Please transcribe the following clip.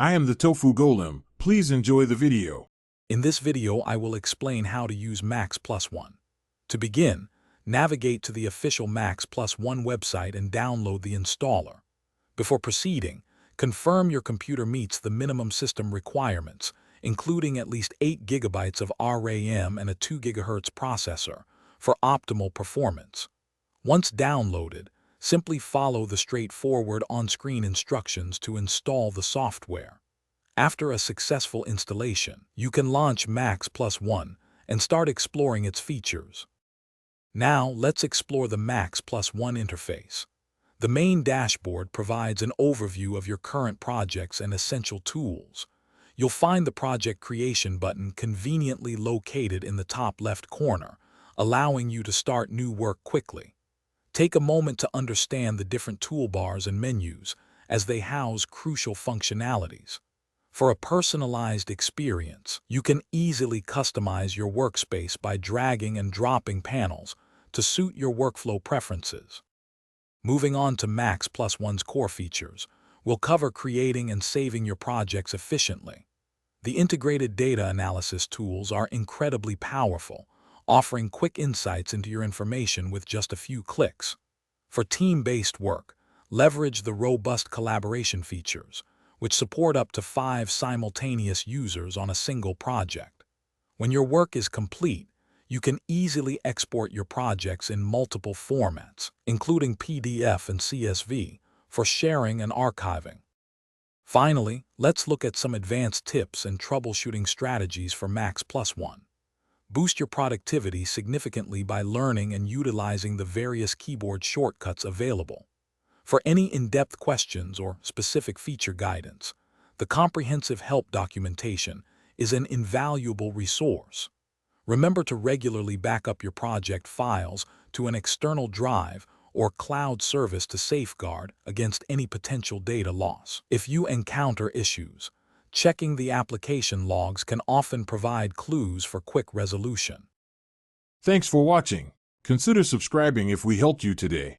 I am the Tofu Golem. Please enjoy the video. In this video, I will explain how to use Max Plus One. To begin, navigate to the official Max Plus One website and download the installer. Before proceeding, confirm your computer meets the minimum system requirements, including at least 8 GB of RAM and a 2 GHz processor, for optimal performance. Once downloaded, simply follow the straightforward on-screen instructions to install the software. After a successful installation, you can launch Max Plus One and start exploring its features. Now, let's explore the Max Plus One interface. The main dashboard provides an overview of your current projects and essential tools. You'll find the Project Creation button conveniently located in the top left corner, allowing you to start new work quickly. Take a moment to understand the different toolbars and menus, as they house crucial functionalities. For a personalized experience, you can easily customize your workspace by dragging and dropping panels to suit your workflow preferences. Moving on to Max Plus One's core features, we'll cover creating and saving your projects efficiently. The integrated data analysis tools are incredibly powerful, offering quick insights into your information with just a few clicks. For team-based work, leverage the robust collaboration features, which support up to 5 simultaneous users on a single project. When your work is complete, you can easily export your projects in multiple formats, including PDF and CSV, for sharing and archiving. Finally, let's look at some advanced tips and troubleshooting strategies for Max Plus One. Boost your productivity significantly by learning and utilizing the various keyboard shortcuts available. For any in-depth questions or specific feature guidance, the comprehensive help documentation is an invaluable resource. Remember to regularly back up your project files to an external drive or cloud service to safeguard against any potential data loss. If you encounter issues, checking the application logs can often provide clues for quick resolution. Thanks for watching. Consider subscribing if we helped you today.